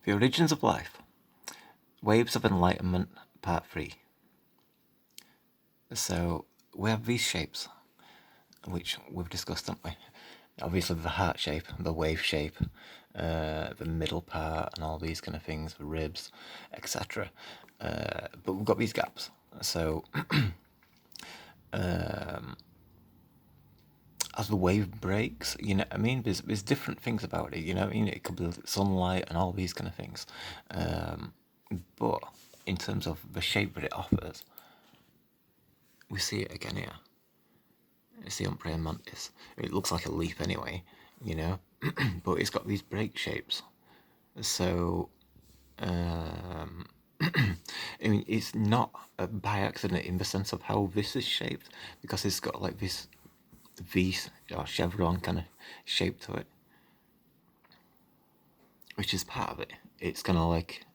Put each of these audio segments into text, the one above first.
The Origins of Life. Waves of Enlightenment, Part 3. So, we have these shapes, which we've discussed, haven't we? Obviously the heart shape, the wave shape, the middle part, and all these kind of things, the ribs, etc. But we've got these gaps. So, as the wave breaks, you know what I mean? There's different things about it, you know what I mean? It could be sunlight and all these kind of things. But in terms of the shape that it offers, we see it again here. It's the praying mantis. It looks like a leaf anyway, you know, but it's got these break shapes. So, I mean, it's not by accident in the sense of how this is shaped, because it's got like this V or chevron kind of shape to it, which is part of it. It's kind of like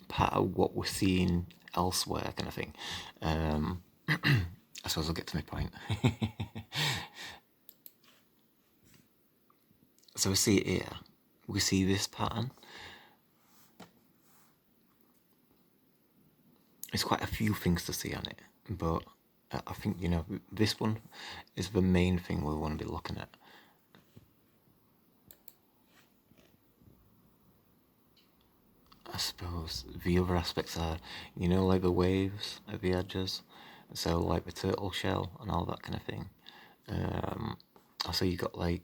part of what we're seeing elsewhere, kind of thing. I suppose I'll get to my point. So we see it here. We see this pattern. There's quite a few things to see on it, but I think, you know, this one is the main thing we want to be looking at. I suppose the other aspects are, you know, like the waves at the edges, so like the turtle shell and all that kind of thing. Also you got like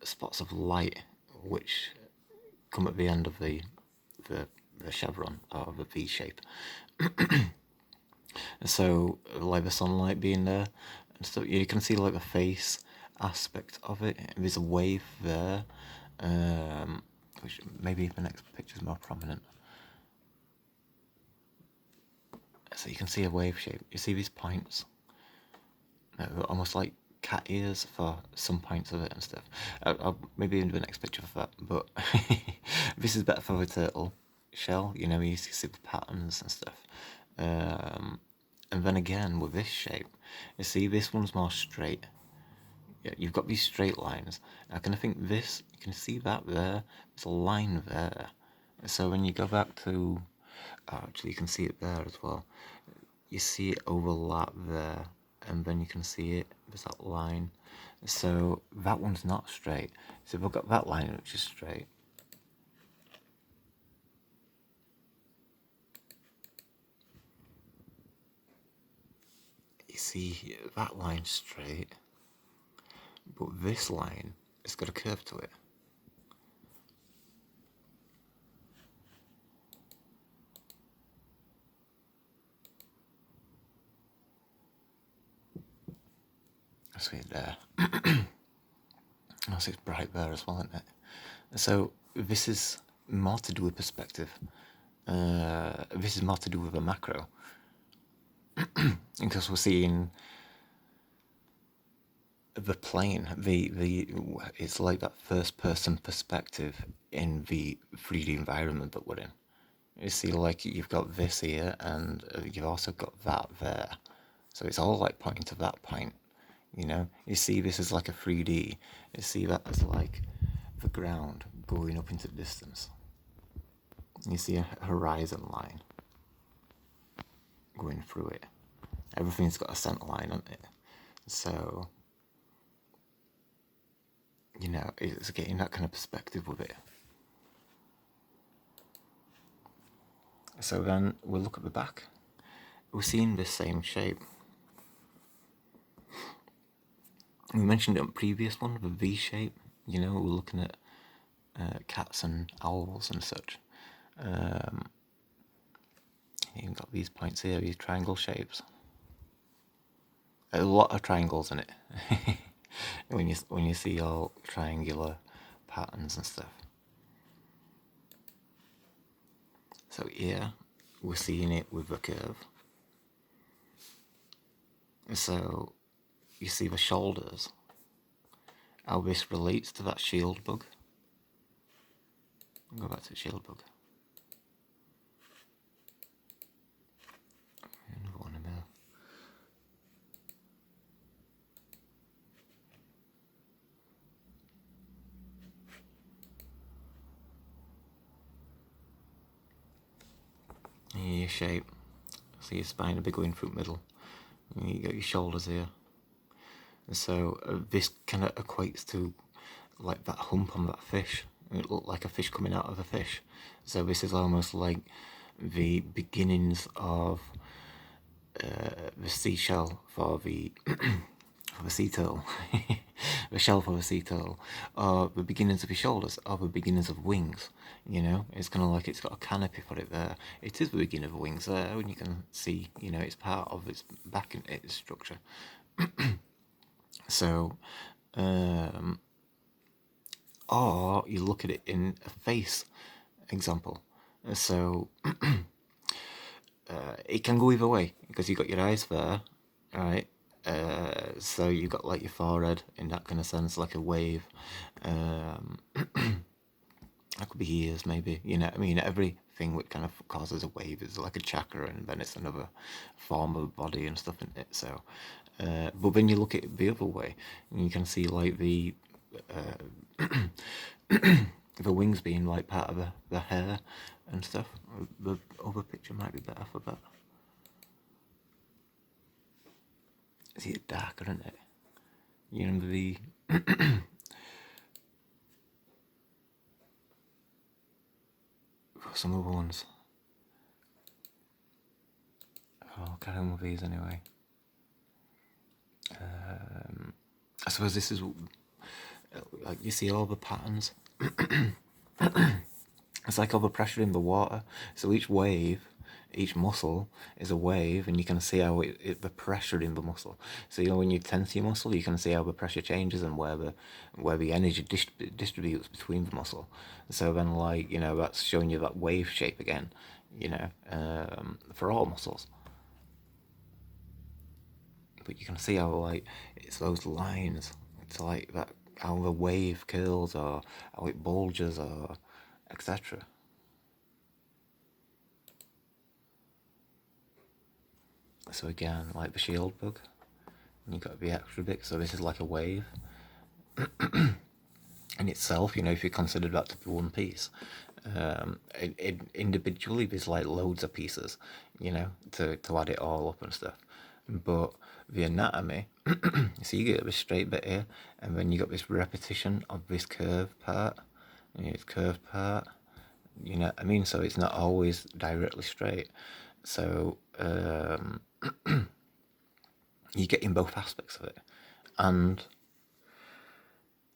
spots of light which come at the end of the chevron or the V shape. So like the sunlight being there, and so you can see like the face aspect of it. There's a wave there, which maybe the next picture is more prominent. So you can see a wave shape. You see these points, almost like cat ears for some points of it and stuff. I'll maybe do the next picture of that, but this is better for the turtle shell. You know, you see the patterns and stuff. And then again with this shape, you see this one's more straight. Yeah, you've got these straight lines. I kind of think this, you can see that there. There's a line there. So when you go back to, actually you can see it there as well. You see it overlap there, and then you can see it, there's that line. So that one's not straight. So we've got that line which is straight. You see that line straight, but this line has got a curve to it. I see it there. Also, it's bright there as well, isn't it? So this is more to do with perspective. This is more to do with a macro. Because we're seeing the plane, it's like that first person perspective in the 3D environment that we're in. You see, like, you've got this here, and you've also got that there. So it's all like pointing to that point, you know? You see this as like a 3D. You see that as like the ground going up into the distance. You see a horizon line going through it. Everything's got a center line on it. So, you know, it's getting that kind of perspective with it. So then we'll look at the back. We're seeing this same shape. We mentioned it on the previous one, the V shape. You know, we're looking at cats and owls and such. You've got these points here, these triangle shapes. A lot of triangles in it. when you see all triangular patterns and stuff. So here we're seeing it with the curve. So you see the shoulders, how this relates to that shield bug. Go back to the shield bug. Another one in there. your shape. So your spine, a big wing through middle. And you got your shoulders here. And so this kind of equates to like that hump on that fish. It looked like a fish coming out of a fish. So this is almost like the beginnings of the seashell for the for the sea turtle, the shell for the sea turtle, or the beginnings of his shoulders, or the beginnings of wings. You know, it's kind of like it's got a canopy for it there. It is the beginning of wings there, and you can see, you know, it's part of its back in its structure. So, or you look at it in a face example. So it can go either way because you've got your eyes there, right? So you've got like your forehead in that kind of sense, like a wave. That could be ears, maybe. You know, I mean, everything which kind of causes a wave is like a chakra, and then it's another form of body and stuff in it. So, but then you look at it the other way, and you can see like the the wings being like part of the hair and stuff. The other picture might be better for that. See, it's darker, isn't it? You remember the some other ones. Oh, carry on with these anyway. I suppose this is like you see all the patterns. It's like all the pressure in the water. So each wave, each muscle is a wave, and you can see how the pressure in the muscle. So you know when you tense your muscle, you can see how the pressure changes and where the energy distributes between the muscle. So then, like, you know, that's showing you that wave shape again. You know, for all muscles. But you can see how like it's those lines. It's like that how the wave curls or how it bulges or etc. So again, like the shield bug, and you've got the extra bit. So this is like a wave. In itself, you know, if you consider that to be one piece, individually there's like loads of pieces, you know, to add it all up and stuff. But the anatomy, so you get this straight bit here, and then you got this repetition of this curved part, and it's curved part, you know what I mean? So it's not always directly straight. So you get in both aspects of it, and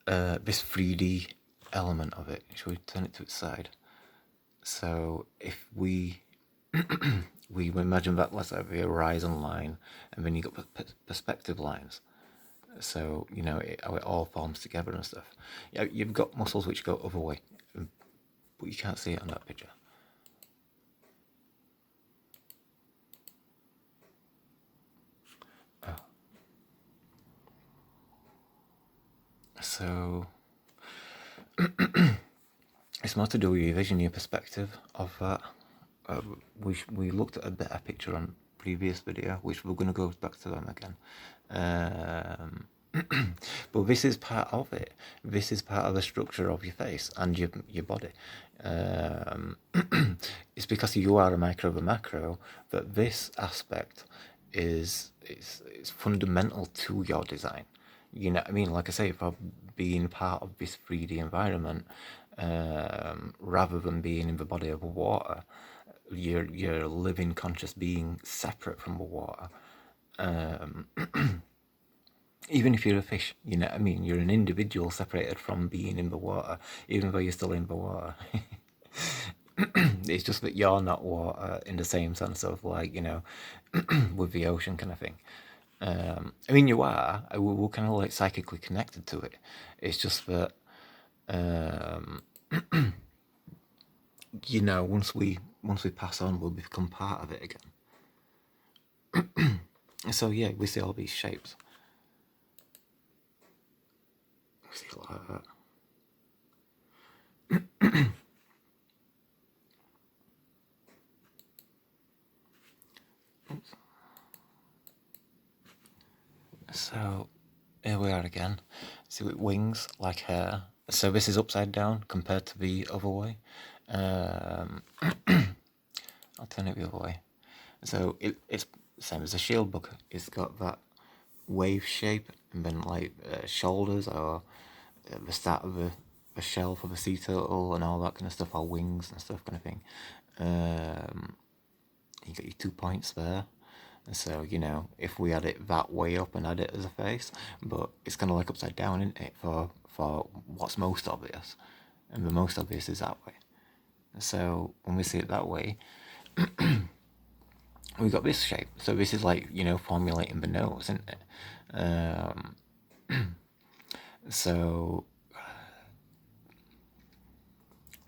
this 3D element of it. Shall we turn it to its side? So if we we imagine that, let's say, the horizon line, and then you got perspective lines. So you know how it all forms together and stuff. Yeah, you've got muscles which go other way, but you can't see it on that picture. Oh. So it's more to do with your vision, your perspective of that. We looked at a better picture on previous video, which we're going to go back to them again. But this is part of it. This is part of the structure of your face and your body. It's because you are a micro of a macro that this aspect is fundamental to your design. You know what I mean? Like I say, for being part of this 3D environment, rather than being in the body of water, you're a living conscious being separate from the water. Even if you're a fish, you know what I mean? You're an individual separated from being in the water, even though you're still in the water. It's just that you're not water in the same sense of like, you know, with the ocean kind of thing. I mean, you are. We're kind of like psychically connected to it. It's just that, you know, once we pass on, we'll become part of it again. So yeah, we see all these shapes. We see a lot of that. So here we are again. See, with wings like hair. So this is upside down compared to the other way. I'll turn it the other way. So it's the same as a shield book. It's got that wave shape, and then like shoulders, or the start of a shell for the sea turtle, and all that kind of stuff, or wings and stuff kind of thing. You got your 2 points there. So, if we had it that way up and had it as a face, but it's kind of like upside down, isn't it, for what's most obvious. And the most obvious is that way. So, when we see it that way, we got this shape. So, this is like, formulating the nose, isn't it? So,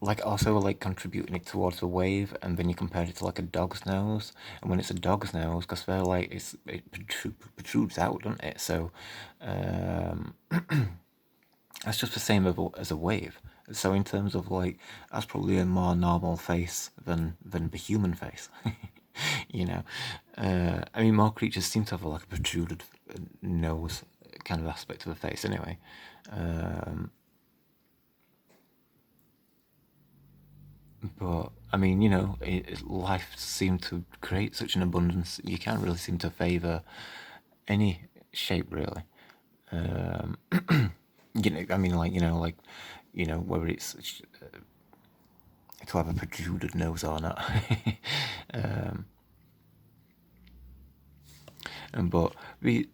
like also like contributing it towards the wave, and then you compare it to like a dog's nose, and when it's a dog's nose, because they're like it protrudes out, doesn't it? So that's just the same as a wave. So in terms of like, that's probably a more normal face than the human face. I mean, more creatures seem to have like a protruded nose kind of aspect to the face anyway. But I mean, life seemed to create such an abundance. You can't really seem to favour any shape really. I mean, whether it's to have a protruded nose or not. But the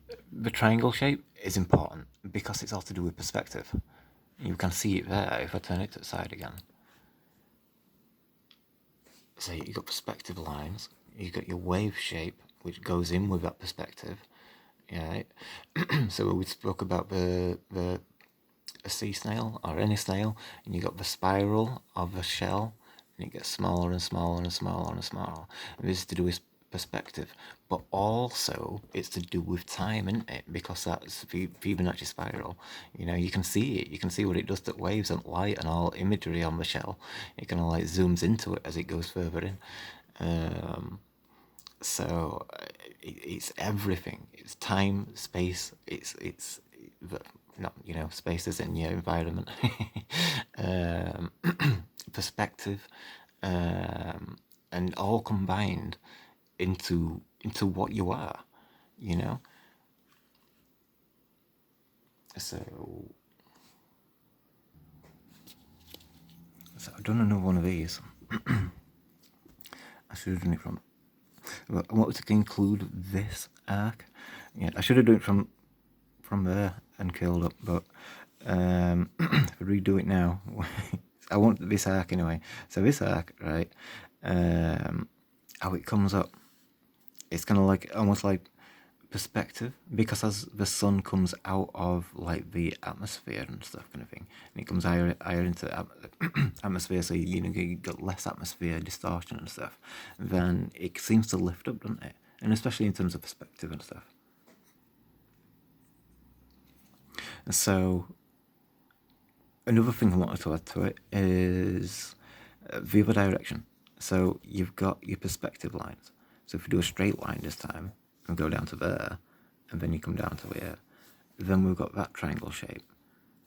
triangle shape is important because it's all to do with perspective. You can see it there if I turn it to the side again. So you've got perspective lines, you've got your wave shape, which goes in with that perspective. Yeah. So we spoke about a sea snail or any snail, and you got the spiral of the shell, and it gets smaller and smaller and smaller and smaller. And this is to do with perspective, but also it's to do with time, isn't it? Because that's the Fibonacci spiral. You can see it. You can see what it does to waves and light and all imagery on the shell. It kind of like zooms into it as it goes further in. So it's everything. It's time, space. It's not space is in your environment. Perspective, and all combined into what you are. So I've done another one of these. I should have done it from. I wanted to conclude this arc. Yeah, I should have done it from there and killed up, but if I redo it now, I want this arc anyway. So this arc, right? How it comes up, it's kind of like almost like perspective, because as the sun comes out of like the atmosphere and stuff kind of thing, and it comes higher into the atmosphere, so you get less atmosphere distortion and stuff, then it seems to lift up, doesn't it? And especially in terms of perspective and stuff. And so another thing I wanted to add to it is the other direction. So you've got your perspective lines. So if we do a straight line this time and go down to there, and then you come down to here, then we've got that triangle shape,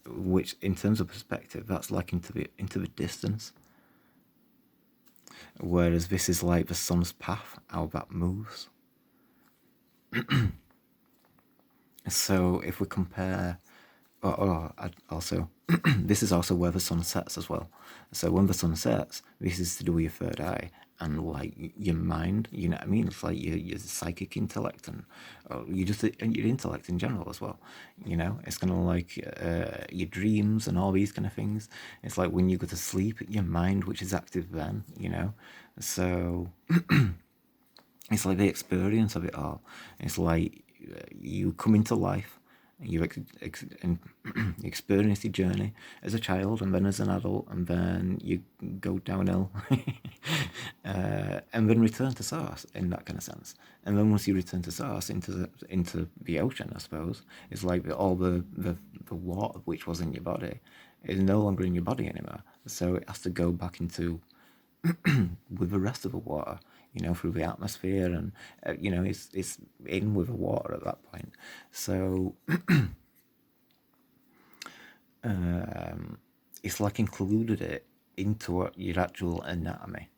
which in terms of perspective, that's like into the distance. Whereas this is like the sun's path, how that moves. So if we compare, also, this is also where the sun sets as well. So when the sun sets, this is to do with your third eye and like your mind. You know what I mean? It's like your psychic intellect and your intellect in general as well. It's kind of like your dreams and all these kind of things. It's like when you go to sleep, your mind, which is active then. So it's like the experience of it all. It's like you come into life, you experience your journey as a child, and then as an adult, and then you go downhill, and then return to source in that kind of sense. And then once you return to source into the ocean, I suppose, it's like all the water which was in your body is no longer in your body anymore. So it has to go back into with the rest of the water, through the atmosphere, and it's in with the water at that point. So it's like included it into your actual anatomy.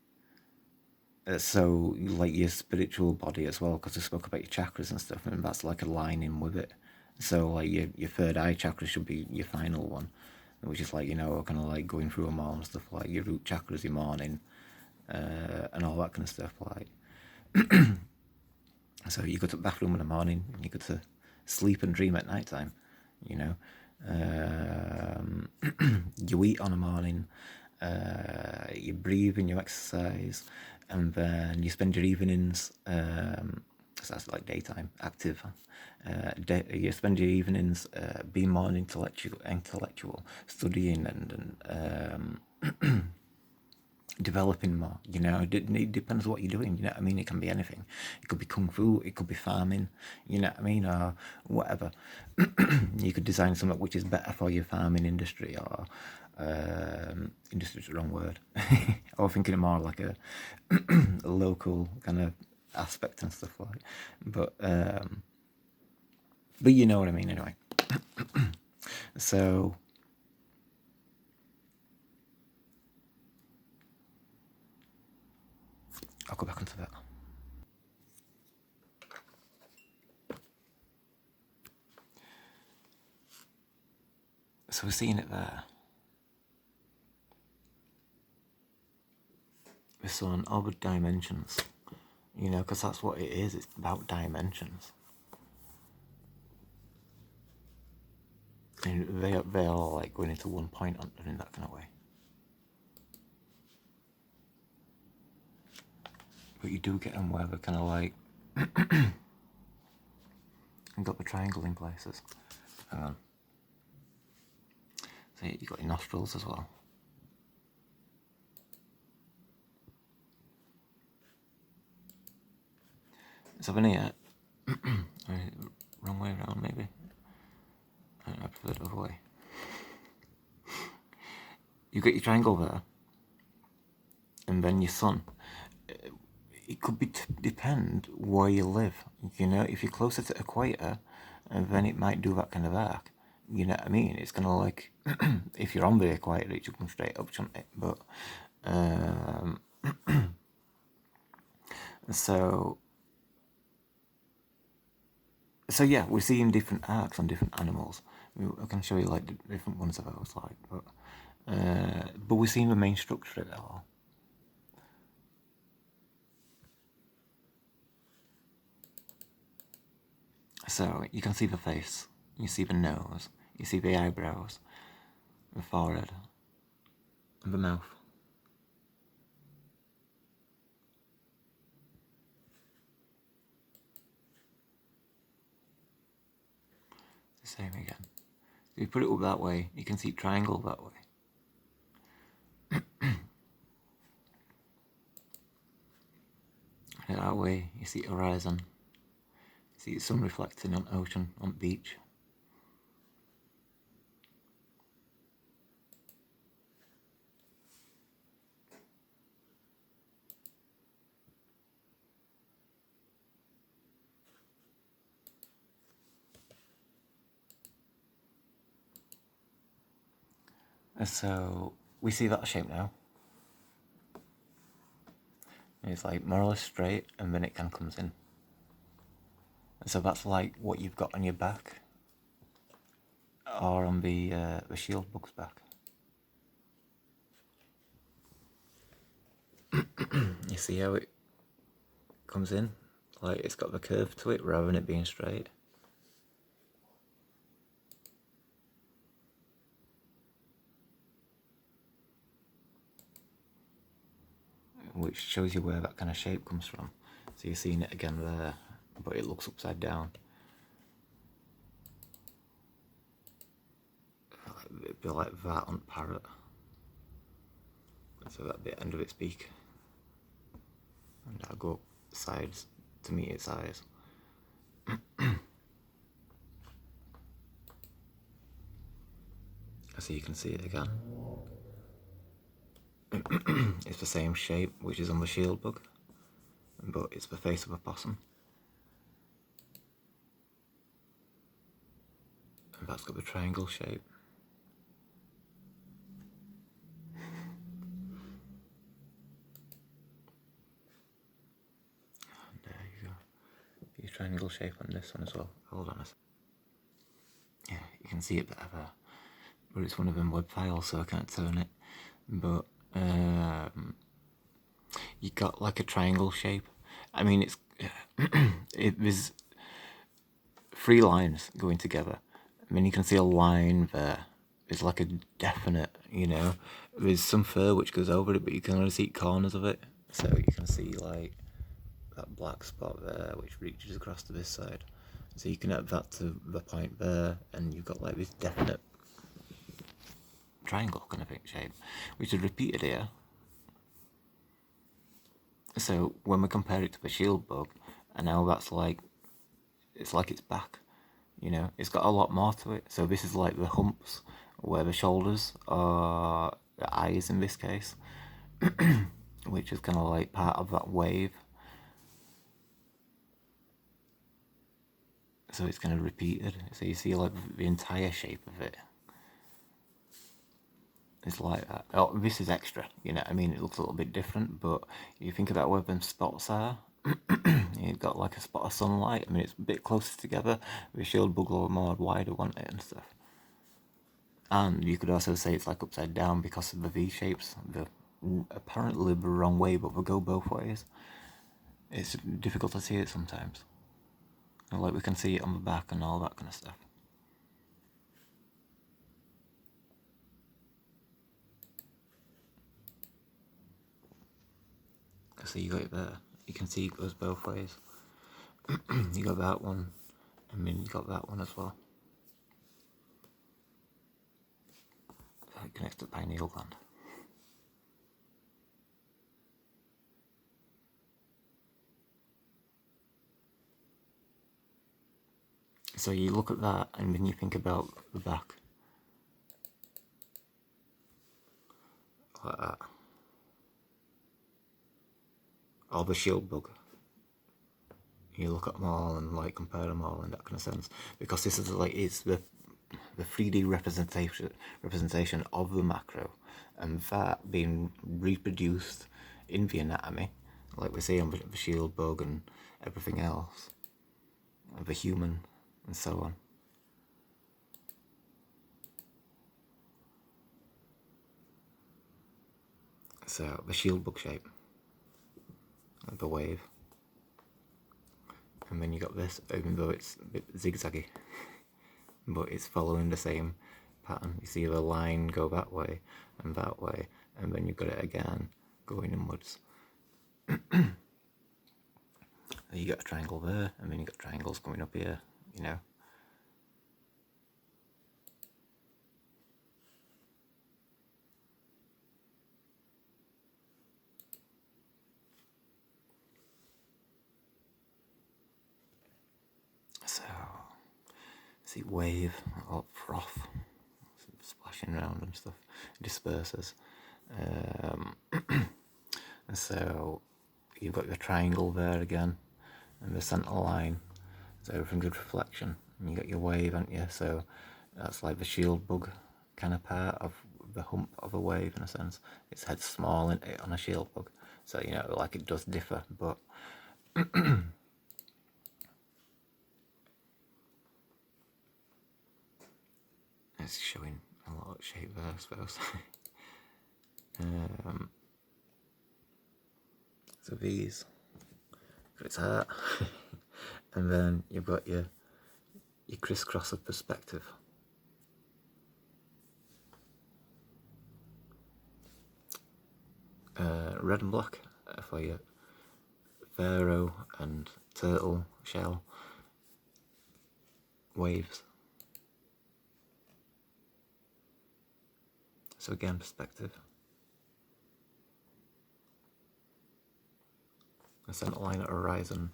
So like your spiritual body as well, because I spoke about your chakras and stuff, and that's like aligning with it. So like your third eye chakra should be your final one, which is like, kind of like going through them all and stuff, like your root chakras, your morning, and all that kind of stuff. Like, so you go to the bathroom in the morning, and you go to sleep and dream at night time, you know. You eat on the morning, you breathe and you exercise, and then you spend your evenings, so that's like daytime, active. You spend your evenings being more intellectual, studying and developing more. It depends what you're doing. You know what I mean? It can be anything. It could be kung fu. It could be farming. You know what I mean? Or whatever. You could design something which is better for your farming industry, or industry's the wrong word. Or thinking more like a local kind of aspect and stuff like. But you know what I mean anyway. So I'll go back onto that. So we're seeing it there. We're seeing all the dimensions, because that's what it is. It's about dimensions. And they are like going into one point in that kind of way. But you do get them where they're kind of like and got the triangle in places. Hang on. So you got your nostrils as well. So then here, wrong way around maybe. I prefer the other way. You got your triangle there, and then your sun. It could be depend where you live. If you're closer to equator, then it might do that kind of arc. You know what I mean? It's kind of like if you're on the equator, it should come straight up, shouldn't it? But so yeah, we're seeing different arcs on different animals. I can show you like the different ones of those, like, but we're seeing the main structure of it all. So you can see the face, you see the nose, you see the eyebrows, the forehead, and the mouth. The same again. If you put it up that way, you can see triangle that way. And that way, you see horizon. You see the sun reflecting on ocean, on beach. And so we see that shape now. It's like more or less straight, and then it kind of comes in. And so that's like what you've got on your back, or on the shield bug's back. You see how it comes in? Like it's got the curve to it rather than it being straight. Which shows you where that kind of shape comes from. So you're seeing it again there, but it looks upside down. It'd be like that on parrot. So that'd be the end of its beak. And that'll go up sides to meet its eyes. So you can see it again. It's the same shape which is on the shield bug, but it's the face of a possum. And that's got the triangle shape. triangle shape on this one as well. Hold on a sec. Yeah, you can see it better there. But it's one of them web files, so I can't turn it. But you got like a triangle shape. I mean, it's there's 3 lines going together. I mean, you can see a line there. It's like a definite, There's some fur which goes over it, but you can only see corners of it. So you can see like that black spot there, which reaches across to this side. So you connect that to the point there, and you've got like this definite triangle kind of shape, which is repeated here. So when we compare it to the shield bug, and now that's like, it's like it's back, it's got a lot more to it. So this is like the humps where the shoulders are, the eyes in this case, which is kind of like part of that wave. So it's kind of repeated. So you see like the entire shape of it. It's like that. Oh, this is extra, I mean, it looks a little bit different, but you think about where them spots are. You've got like a spot of sunlight. I mean, it's a bit closer together. The shield bug a more wider, wasn't it, and stuff. And you could also say it's like upside down because of the V shapes. They're apparently the wrong way, but they go both ways. It's difficult to see it sometimes. And like we can see it on the back and all that kind of stuff. So you got it there. You can see it goes both ways. You got that one, and then you got that one as well. It connects to the pineal gland. So you look at that, and when you think about the back, like that, or the shield bug, you look at them all and like compare them all in that kind of sense, because this is like, it's the 3D representation of the macro, and that being reproduced in the anatomy, like we see on the shield bug and everything else, and the human, and so on. So the shield bug shape, the wave, and then you got this, even though it's a bit zigzaggy, but it's following the same pattern. You see the line go that way, and then you've got it again going inwards. You got a triangle there, and then you got triangles going up here, So, see wave, or froth, splashing around and stuff, disperses. And so you've got your triangle there again, and the centre line, so everything good reflection, and you got your wave, haven't you? So that's like the shield bug kind of part of the hump of a wave in a sense. Its head's small, isn't it, on a shield bug, so like it does differ, but it's showing a lot of shape there, I suppose. So these, got its heart, and then you've got your crisscross of perspective. Red and black for your pharaoh and turtle shell waves. So again, perspective. A centre line at horizon.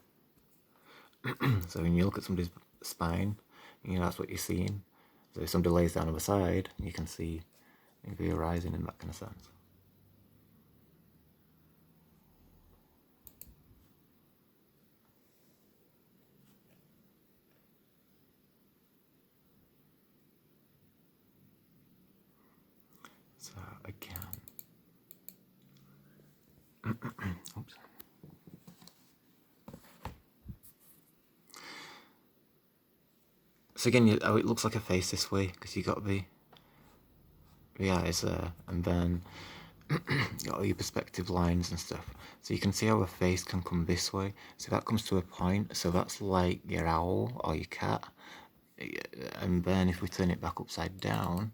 So when you look at somebody's spine, that's what you're seeing. So if somebody lays down on the side, you can see the horizon in that kind of sense. So again, oops. So again, oh, it looks like a face this way because you got the eyes there, and then you got all your perspective lines and stuff. So you can see how a face can come this way. So that comes to a point. So that's like your owl or your cat. And then if we turn it back upside down,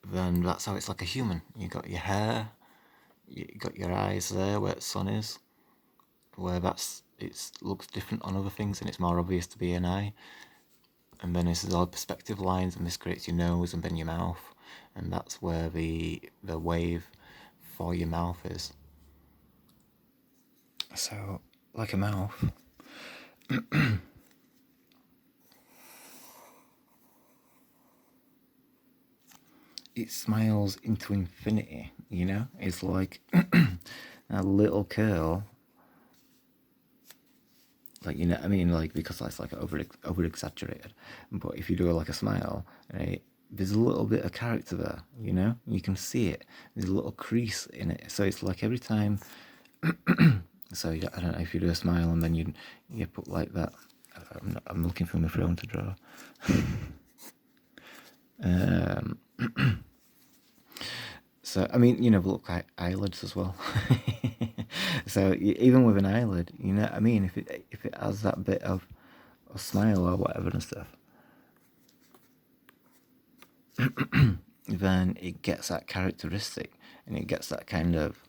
then that's how it's like a human. You got your hair, you got your eyes there where the sun is, where it looks different on other things and it's more obvious to be an eye. And then this is all perspective lines, and this creates your nose and then your mouth, and that's where the wave for your mouth is. So like a mouth, it smiles into infinity, you know? It's like a little curl, like, you know what I mean? Like, because that's like over exaggerated. But if you do like a smile, right, there's a little bit of character there, you know? You can see it. There's a little crease in it. So it's like every time, so I don't know if you do a smile and then you put like that. I'm looking for my phone to draw. So, I mean, you know, look like eyelids as well. So even with an eyelid, you know what I mean? If it has that bit of a smile or whatever and stuff, then it gets that characteristic, and it gets that kind of,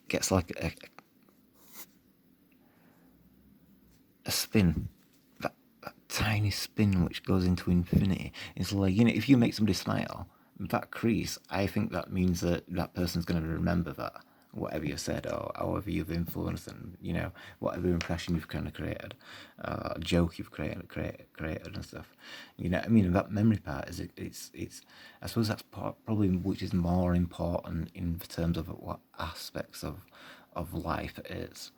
gets like a spin, that tiny spin which goes into infinity. It's like, you know, if you make somebody smile, that crease, I think that means that that person's going to remember that, whatever you said or however you've influenced them, you know, whatever impression you've kind of created, a joke you've created and stuff. You know what I mean? And that memory part is it's I suppose that's probably which is more important in terms of what aspects of life it is,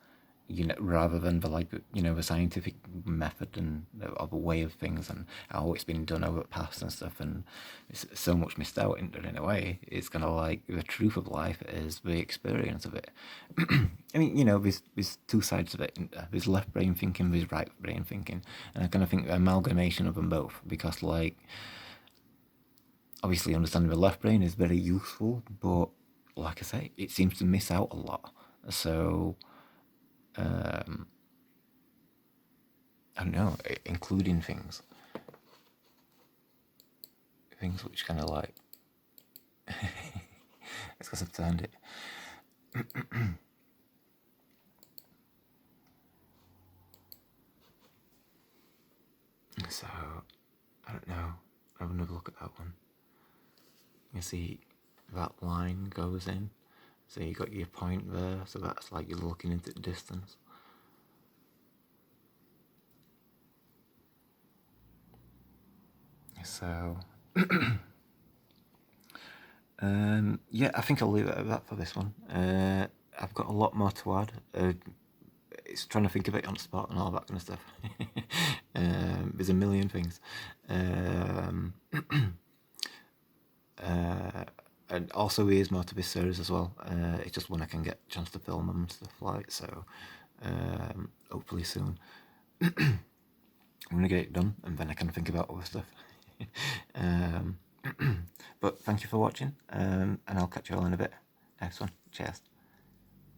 you know, rather than the, like, you know, the scientific method and of a way of things and how it's been done over the past and stuff, and it's so much missed out in a way. It's kind of like the truth of life is the experience of it. I mean, you know, there's two sides of it, isn't there? There's left brain thinking, there's right brain thinking, and I kind of think the amalgamation of them both, because, like, obviously understanding the left brain is very useful, but like I say, it seems to miss out a lot. So I don't know, including things which kind of like, it's because I've turned it. So, I don't know, have another look at that one. You see that line goes in, so you got your point there, so that's like you're looking into the distance. So, yeah, I think I'll leave it at that for this one. I've got a lot more to add. It's trying to think of it on the spot and all that kind of stuff. There's a million things. And also there's more to this series as well. It's just when I can get a chance to film them and stuff like, so hopefully soon. I'm gonna get it done and then I can think about other stuff. But thank you for watching, and I'll catch you all in a bit. Next one. Cheers.